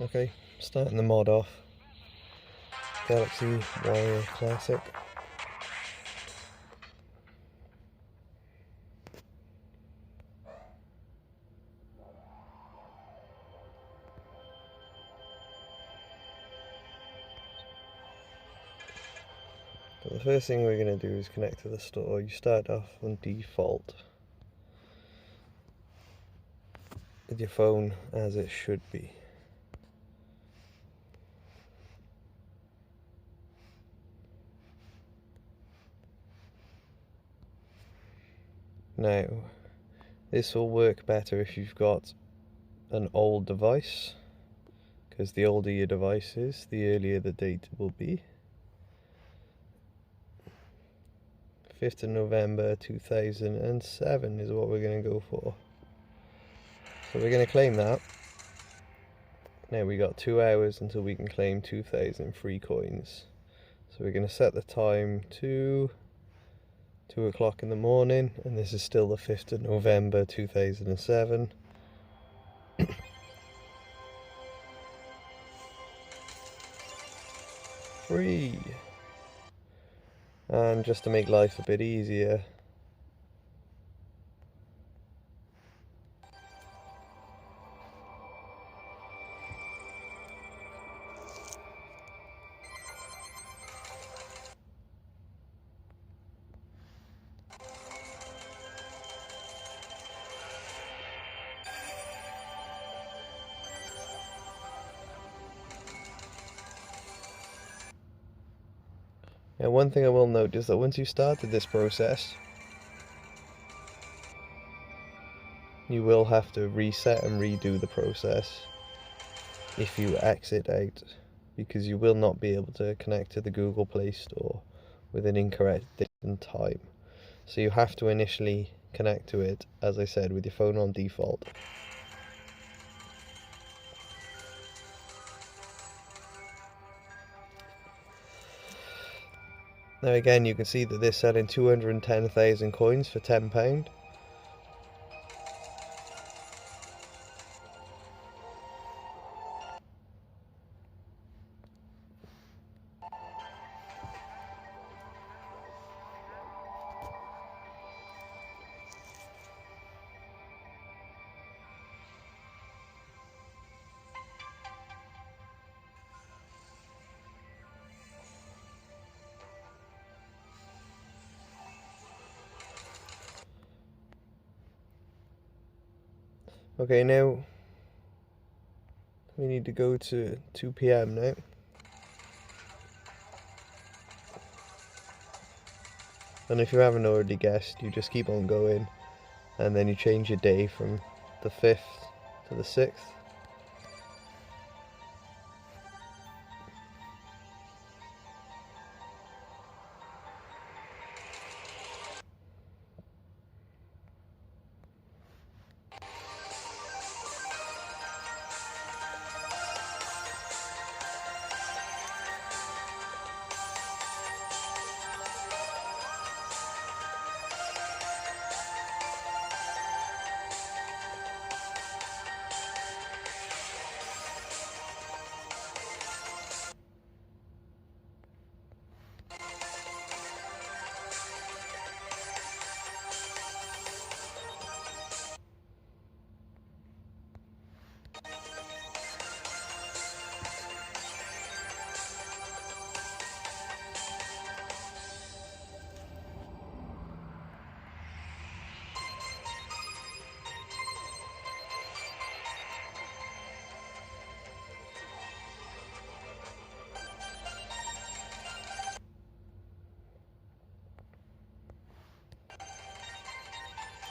Okay, starting the mod off. Galaxy Wire Classic. But the first thing we're going to do is connect to the store. You start off on default with your phone as it should be. Now, this will work better if you've got an old device, because the older your device is, the earlier the date will be. 5th of November 2007 is what we're going to go for. So we're going to claim that. Now we got 2 hours until we can claim 2,000 free coins. So we're going to set the time to 2 o'clock in the morning, and this is still the 5th of November 2007. Free! And just to make life a bit easier, now one thing I will note is that once you started this process, you will have to reset and redo the process if you exit out, because you will not be able to connect to the Google Play Store with an incorrect date and time. So you have to initially connect to it, as I said, with your phone on default. Now again, you can see that they're selling 210,000 coins for £10. Okay, now we need to go to 2 PM now. And if you haven't already guessed, you just keep on going, and then you change your day from the 5th to the 6th.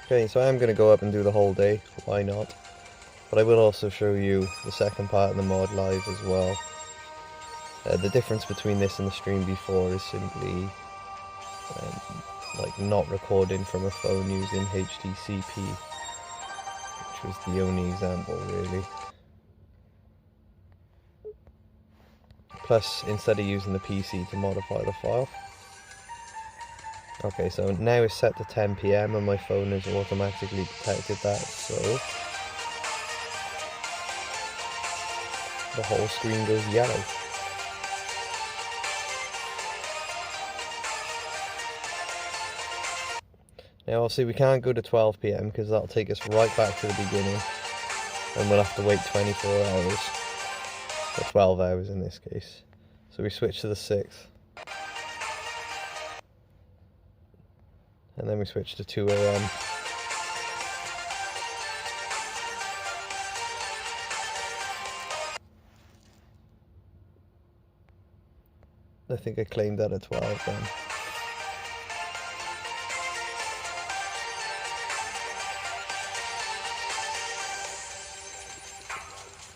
Okay, so I'm going to go up and do the whole day, why not? But I will also show you the second part of the mod live as well. The difference between this and the stream before is simply like not recording from a phone using HDCP, which was the only example really. Plus, instead of using the PC to modify the file. Okay, so now it's set to 10 PM and my phone has automatically detected that, so the whole screen goes yellow. Now obviously we can't go to 12 PM because that'll take us right back to the beginning, and we'll have to wait 24 hours, or 12 hours in this case. So we switch to the 6th, and then we switch to 2 AM. I think I claimed that at 12 then.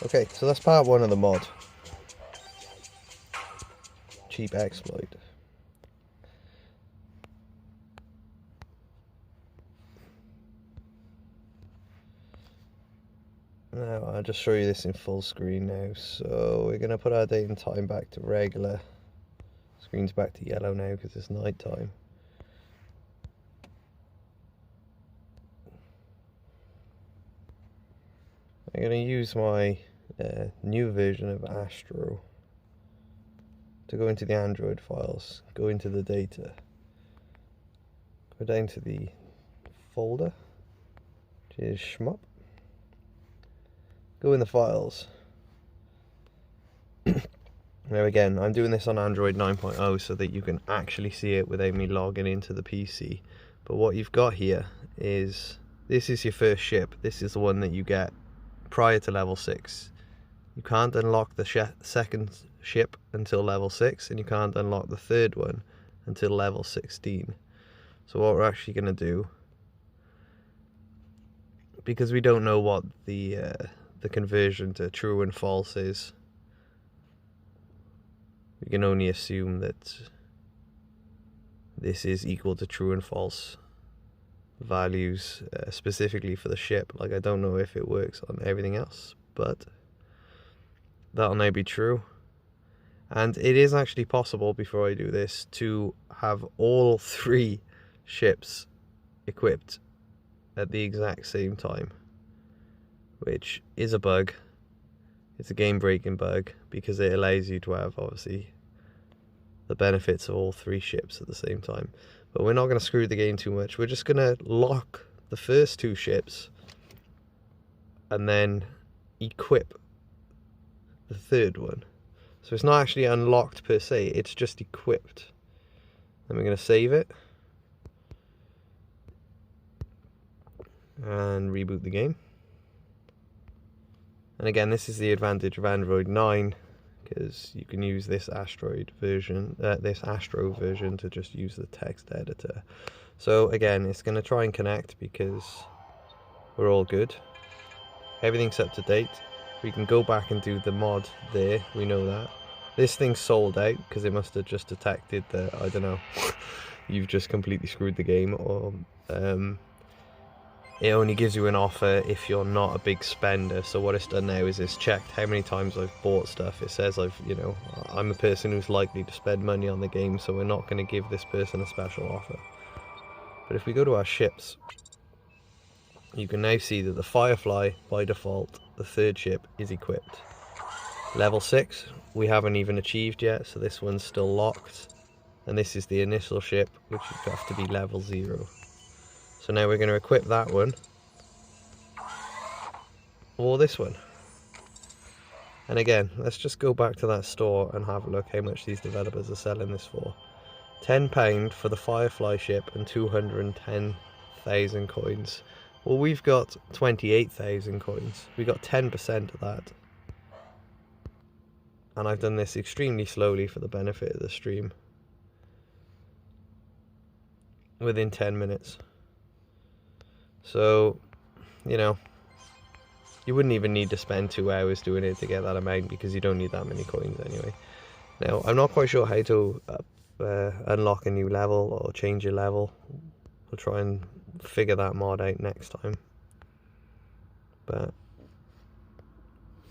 Okay, so that's part 1 of the mod. Cheap exploit. Now I'll just show you this in full screen now. So we're going to put our date and time back to regular. Screen's back to yellow now because it's night time. I'm going to use my new version of Astro to go into the Android files, go into the data, go down to the folder, which is shmup, go in the files. Now again, I'm doing this on Android 9.0 so that you can actually see it without me logging into the PC. But what you've got here is, this is your first ship. This is the one that you get prior to level 6. You can't unlock the second ship until level 6, and you can't unlock the third one until level 16. So what we're actually going to do, because we don't know what the conversion to true and false is, we can only assume that this is equal to true and false values, specifically for the ship. Like, I don't know if it works on everything else, but that'll now be true. And it is actually possible, before I do this, to have all 3 ships equipped at the exact same time, which is a bug. It's a game-breaking bug because it allows you to have, obviously, the benefits of all 3 ships at the same time. But we're not going to screw the game too much. We're just going to lock the first 2 ships and then equip the third one. So it's not actually unlocked per se, it's just equipped. Then we're going to save it and reboot the game. And again, this is the advantage of Android 9, because you can use this Astro version to just use the text editor. So again, it's going to try and connect because we're all good. Everything's up to date. We can go back and do the mod there, we know that. This thing's sold out because it must have just detected that, I don't know, you've just completely screwed the game, or it only gives you an offer if you're not a big spender. So what it's done now is it's checked how many times I've bought stuff. It says I'm a person who's likely to spend money on the game, so we're not going to give this person a special offer. But if we go to our ships, you can now see that the Firefly, by default, the third ship, is equipped. Level 6, we haven't even achieved yet, so this one's still locked. And this is the initial ship, which would have to be level 0. So now we're going to equip that one, or this one. And again, let's just go back to that store and have a look how much these developers are selling this for. £10 for the Firefly ship and 210,000 coins. Well, we've got 28,000 coins. We got 10% of that. And I've done this extremely slowly for the benefit of the stream. Within 10 minutes. So, you wouldn't even need to spend 2 hours doing it to get that amount, because you don't need that many coins anyway. Now, I'm not quite sure how to unlock a new level or change your level. We'll try and figure that mod out next time. But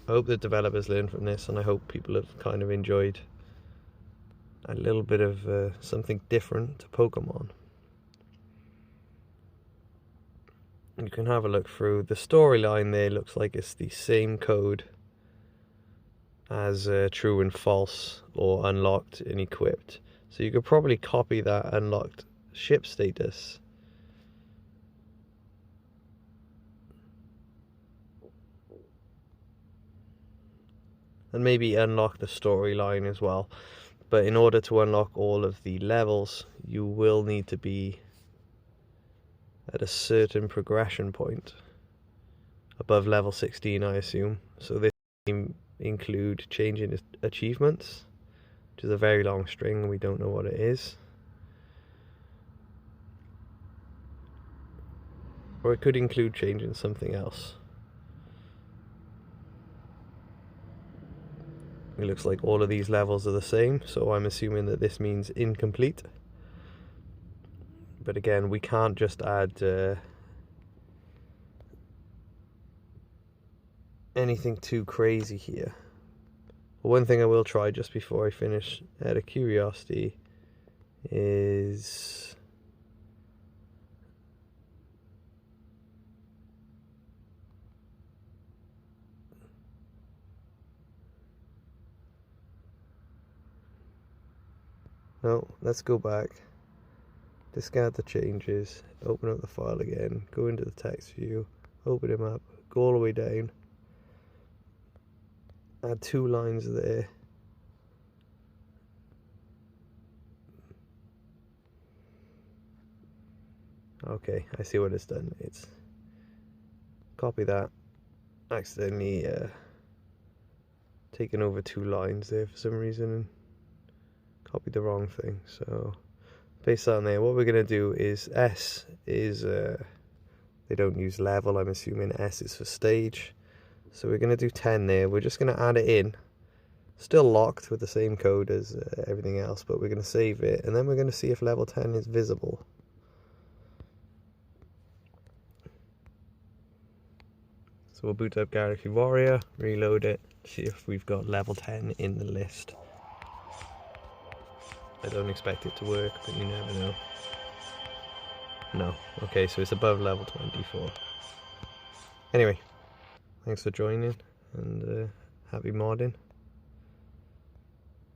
I hope the developers learn from this, and I hope people have kind of enjoyed a little bit of something different to Pokemon. You can have a look through the storyline there. Looks like it's the same code as true and false, or unlocked and equipped. So you could probably copy that unlocked ship status and maybe unlock the storyline as well. But in order to unlock all of the levels, you will need to be at a certain progression point above level 16, I assume. So this will include changing achievements, which is a very long string and we don't know what it is. Or it could include changing something else. It looks like all of these levels are the same, so I'm assuming that this means incomplete. But again, we can't just add anything too crazy here. But one thing I will try just before I finish, out of curiosity, is let's go back, discard the changes, open up the file again, go into the text view, open him up, go all the way down, add 2 lines there. Okay, I see what it's done. It's copy that, accidentally taken over 2 lines there for some reason and copied the wrong thing. So paste that on there. What we're going to do is S is they don't use level, I'm assuming S is for stage. So we're going to do 10 there. We're just going to add it in. Still locked with the same code as everything else, but we're going to save it, and then we're going to see if level 10 is visible. So we'll boot up Galaxy Warrior, reload it, see if we've got level 10 in the list. I don't expect it to work, but you never know. No. Okay, so it's above level 24. Anyway, thanks for joining, and happy modding.